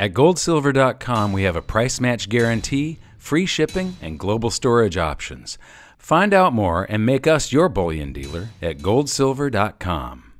At goldsilver.com, we have a price match guarantee, free shipping, and global storage options. Find out more and make us your bullion dealer at goldsilver.com.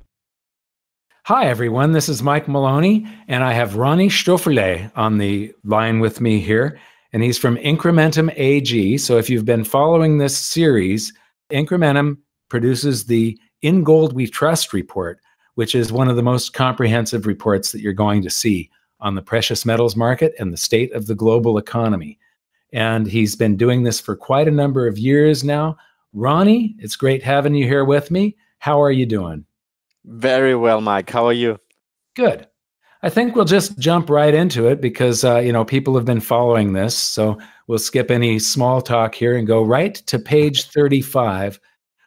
Hi, everyone. This is Mike Maloney, and I have Ronni Stoeferle on the line with me here, and he's from Incrementum AG. So if you've been following this series, Incrementum produces the In Gold We Trust report, which is one of the most comprehensive reports that you're going to see on the precious metals market and the state of the global economy. And he's been doing this for quite a number of years now. Ronni, it's great having you here with me. How are you doing? Very well, Mike. How are you? Good. I think we'll just jump right into it because, people have been following this. So we'll skip any small talk here and go right to page 35,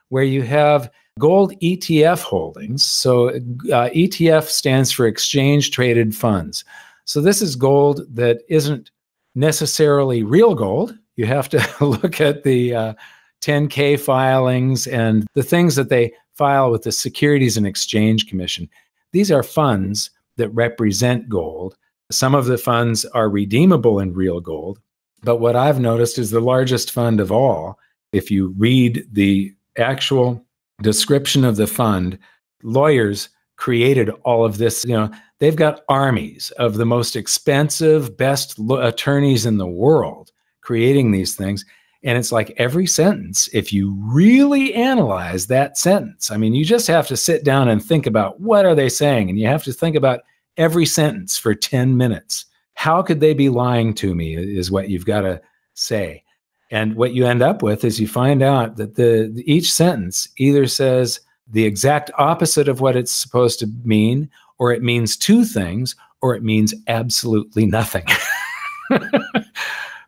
where you have gold ETF holdings. So ETF stands for exchange traded funds. So this is gold that isn't necessarily real gold. You have to look at the 10K filings and the things that they file with the Securities and Exchange Commission. These are funds that represent gold. Some of the funds are redeemable in real gold, but what I've noticed is the largest fund of all, if you read the actual description of the fund, lawyers created all of this. They've got armies of the most expensive, best attorneys in the world creating these things. And it's like every sentence, if you really analyze that sentence, you just have to sit down and think about what are they saying? And you have to think about every sentence for 10 minutes. How could they be lying to me is what you've got to say. And what you end up with is you find out that each sentence either says the exact opposite of what it's supposed to mean, or it means two things, or it means absolutely nothing.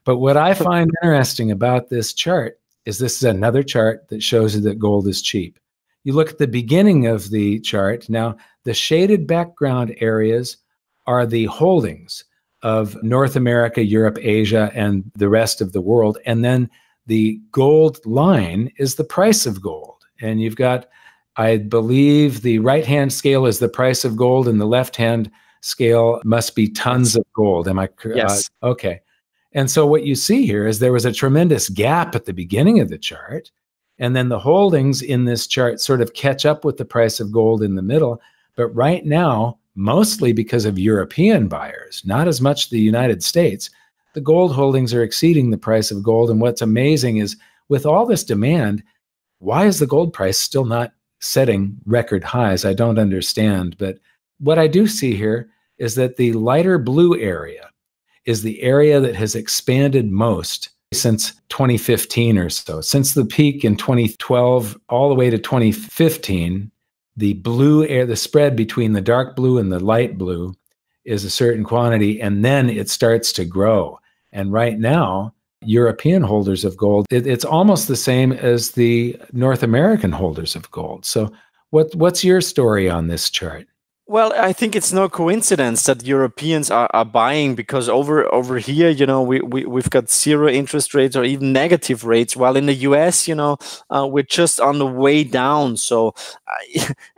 But what I find interesting about this chart is this is another chart that shows you that gold is cheap. You look at the beginning of the chart. Now, the shaded background areas are the holdings of North America, Europe, Asia, and the rest of the world. And then the gold line is the price of gold. And you've got, I believe, the right-hand scale is the price of gold, and the left-hand scale must be tons of gold. Am I correct? Yes. Okay. And so what you see here is there was a tremendous gap at the beginning of the chart, and then the holdings in this chart sort of catch up with the price of gold in the middle. But right now, mostly because of European buyers, not as much the United States, the gold holdings are exceeding the price of gold. And what's amazing is with all this demand, why is the gold price still not setting record highs? I don't understand. But what I do see here is that the lighter blue area is the area that has expanded most since 2015 or so. Since the peak in 2012 all the way to 2015, the blue air, the spread between the dark blue and the light blue is a certain quantity, and then it starts to grow. And right now, European holders of gold, it's almost the same as the North American holders of gold. So what's your story on this chart? Well, I think it's no coincidence that Europeans are buying, because over here, we've got zero interest rates or even negative rates, while in the US, we're just on the way down. So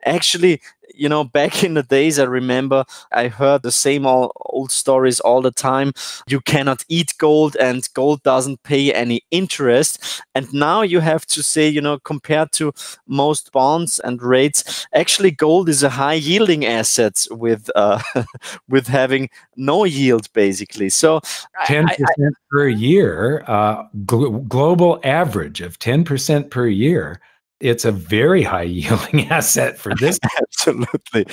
actually, back in the days, I remember I heard the same old stories all the time. You cannot eat gold, and gold doesn't pay any interest. And now you have to say, compared to most bonds and rates, actually gold is a high yielding asset with with having no yield, basically. So 10% per year, global average of 10% per year. It's a very high yielding asset for this. Absolutely.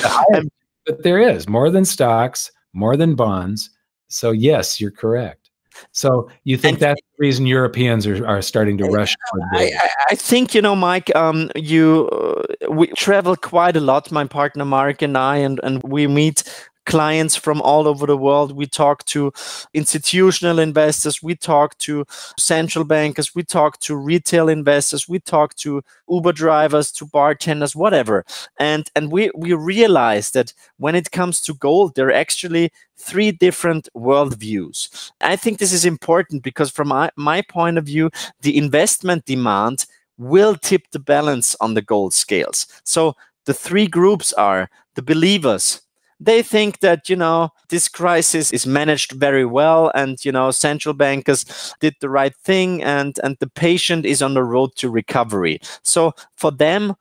But there is more than stocks, more than bonds. So yes, you're correct. So you think that's the reason Europeans are starting to rush? I think, Mike, we travel quite a lot, my partner Mark and I, and we meet clients from all over the world. We talk to institutional investors, we talk to central bankers, we talk to retail investors, we talk to Uber drivers, to bartenders, whatever. And we realize that when it comes to gold, there are actually three different worldviews. I think this is important because from my point of view, the investment demand will tip the balance on the gold scales. So the three groups are the believers. they think that, this crisis is managed very well, and, central bankers did the right thing, and the patient is on the road to recovery. So for them,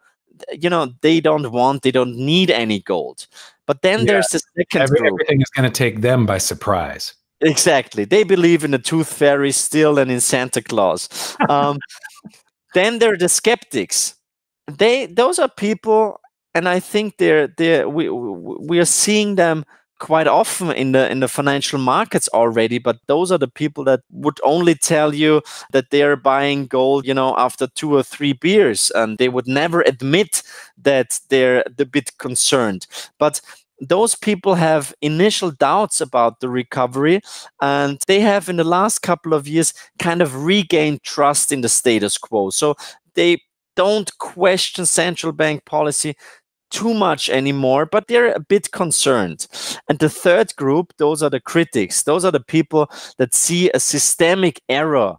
they don't need any gold. But then there's the second group. Everything is going to take them by surprise. Exactly. They believe in the tooth fairy still and in Santa Claus. Then there are the skeptics. Those are people, and I think we are seeing them quite often in the financial markets already. But those are the people that would only tell you that they are buying gold, after 2 or 3 beers, and they would never admit that they're a bit concerned. But those people have initial doubts about the recovery, and they have in the last couple of years kind of regained trust in the status quo. So they don't question central bank policy too much anymore, but they're a bit concerned. And the third group, those are the critics. Those are the people that see a systemic error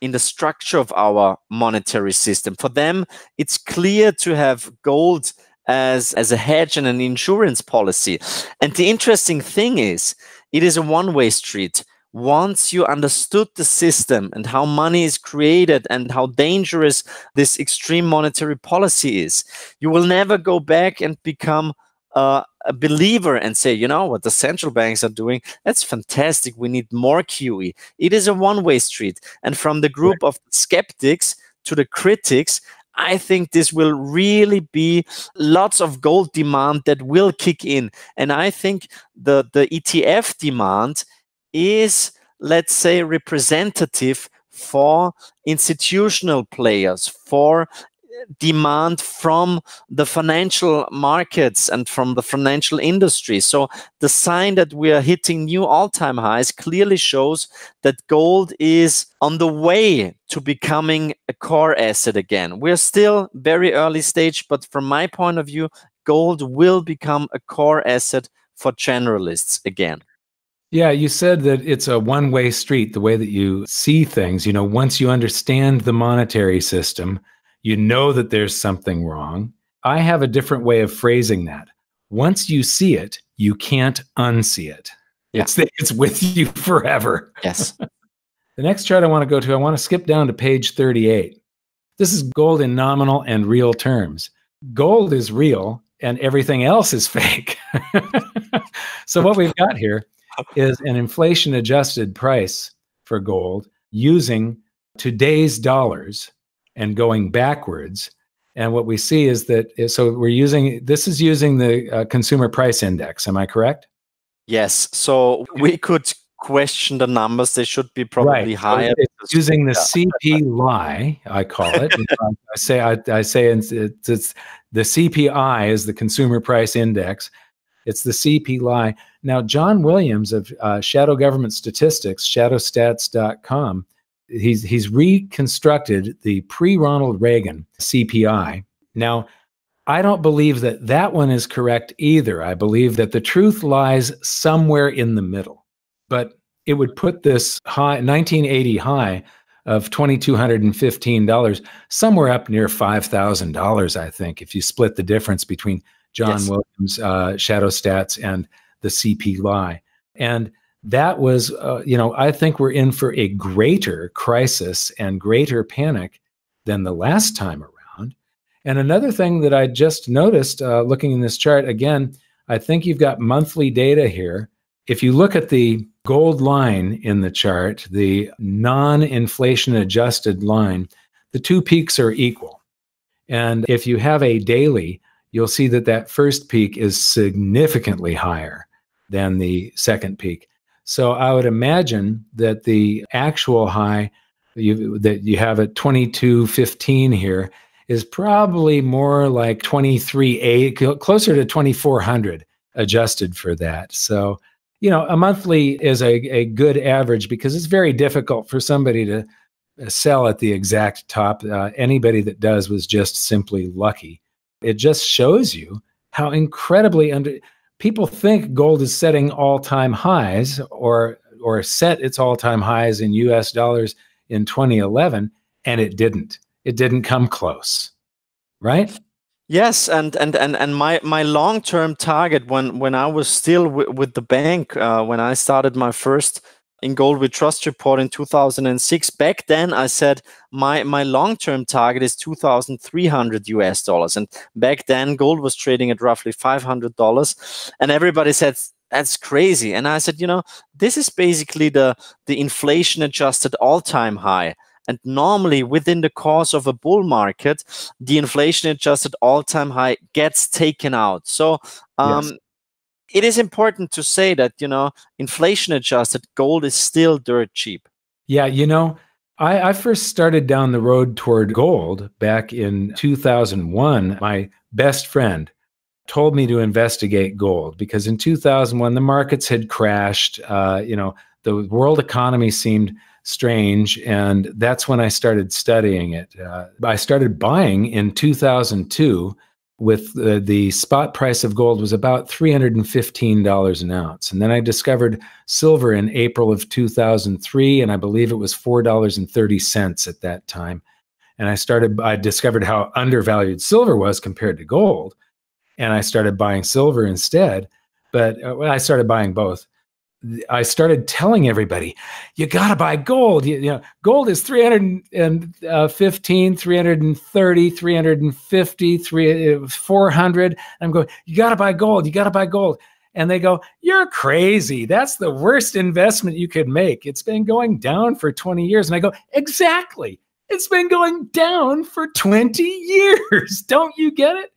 in the structure of our monetary system. For them, it's clear to have gold as a hedge and an insurance policy. And the interesting thing is, it is a one-way street. Once you understood the system and how money is created and how dangerous this extreme monetary policy is, you will never go back and become a believer and say, what the central banks are doing, that's fantastic, we need more QE. It is a one-way street. And from the group of skeptics to the critics, I think this will really be lots of gold demand that will kick in. And I think the ETF demand is, let's say, representative for institutional players, for demand from the financial markets and from the financial industry. So the sign that we are hitting new all-time highs clearly shows that gold is on the way to becoming a core asset again. We're still very early stage, but from my point of view, gold will become a core asset for generalists again. Yeah, you said that it's a one-way street, the way that you see things. Once you understand the monetary system, you know that there's something wrong. I have a different way of phrasing that. Once you see it, you can't unsee it. Yeah. It's with you forever. Yes. The next chart I want to go to, I want to skip down to page 38. This is gold in nominal and real terms. Gold is real and everything else is fake. So what we've got here is an inflation-adjusted price for gold using today's dollars and going backwards. And what we see is that, so this is using the consumer price index. Am I correct? Yes. So we could question the numbers. They should be probably higher. So it's using the CPI, I call it. I say it's the CPI is the consumer price index. It's the CPI. Now, John Williams of Shadow Government Statistics, shadowstats.com, he's reconstructed the pre-Ronald Reagan CPI. Now, I don't believe that one is correct either. I believe that the truth lies somewhere in the middle. But it would put this high, 1980 high of $2,215, somewhere up near $5,000, I think, if you split the difference between John Williams, Shadow Stats, and the CPI. And that was, I think we're in for a greater crisis and greater panic than the last time around. And another thing that I just noticed looking in this chart, again, I think you've got monthly data here. If you look at the gold line in the chart, the non-inflation adjusted line, the two peaks are equal. And if you have a daily, you'll see that first peak is significantly higher than the second peak. So I would imagine that the actual high that you have at 2215 here is probably more like 23.8, closer to 2400 adjusted for that. So, a monthly is a good average because it's very difficult for somebody to sell at the exact top. Anybody that does was just simply lucky. It just shows you how incredibly people think gold is setting all-time highs or set its all-time highs in US dollars in 2011, and it didn't. It didn't come close, right? Yes, and my long-term target when I was still with the bank, when I started my first In Gold We Trust report in 2006, back then I said my long-term target is $2,300 and back then gold was trading at roughly $500, and everybody said that's crazy. And I said, you know, this is basically the inflation adjusted all-time high. And normally within the course of a bull market, the inflation adjusted all-time high gets taken out. So Yes. it is important to say that, you know, inflation adjusted gold is still dirt cheap. Yeah, you know, I first started down the road toward gold back in 2001. My best friend told me to investigate gold because in 2001, the markets had crashed. You know, the world economy seemed strange. And that's when I started studying it. I started buying in 2002 with the spot price of gold was about $315 an ounce. And then I discovered silver in April of 2003, and I believe it was $4.30 at that time. And I discovered how undervalued silver was compared to gold. And I started buying silver instead, but I started buying both. I started telling everybody, you got to buy gold. You know, gold is 315, 330, 350, 400. I'm going, you got to buy gold. You got to buy gold. And they go, you're crazy. That's the worst investment you could make. It's been going down for 20 years. And I go, exactly. It's been going down for 20 years. Don't you get it?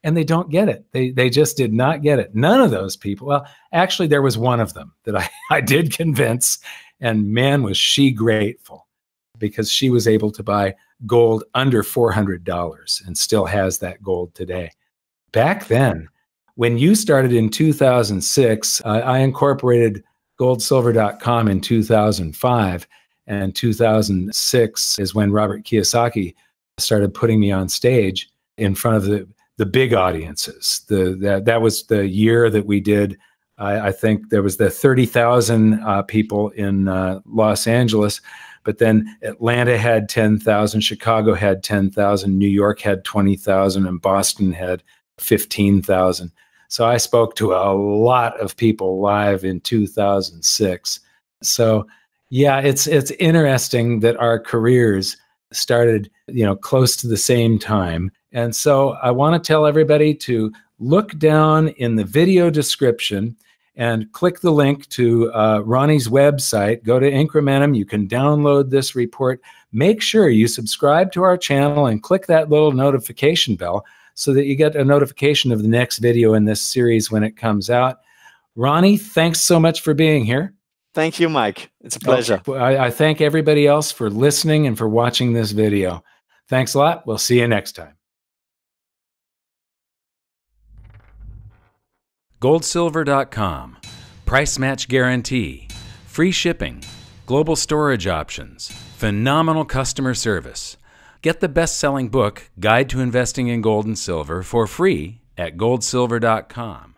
And they don't get it. They just did not get it. None of those people. Well, actually, there was one of them that I did convince, and man, was she grateful because she was able to buy gold under $400 and still has that gold today. Back then, when you started in 2006, I incorporated goldsilver.com in 2005, and 2006 is when Robert Kiyosaki started putting me on stage in front of the big audiences. That was the year that we did, I think there was the 30,000 people in Los Angeles, but then Atlanta had 10,000, Chicago had 10,000, New York had 20,000, and Boston had 15,000. So I spoke to a lot of people live in 2006. So yeah, it's interesting that our careers started, you know, close to the same time. And so I want to tell everybody to look down in the video description and click the link to Ronnie's website. Go to Incrementum. You can download this report. Make sure you subscribe to our channel and click that little notification bell so that you get a notification of the next video in this series when it comes out. Ronnie, thanks so much for being here. Thank you, Mike. It's a pleasure. Okay. I thank everybody else for listening and for watching this video. Thanks a lot. We'll see you next time. goldsilver.com, price match guarantee, free shipping, global storage options, phenomenal customer service. Get the best-selling book, Guide to Investing in Gold and Silver, for free at goldsilver.com.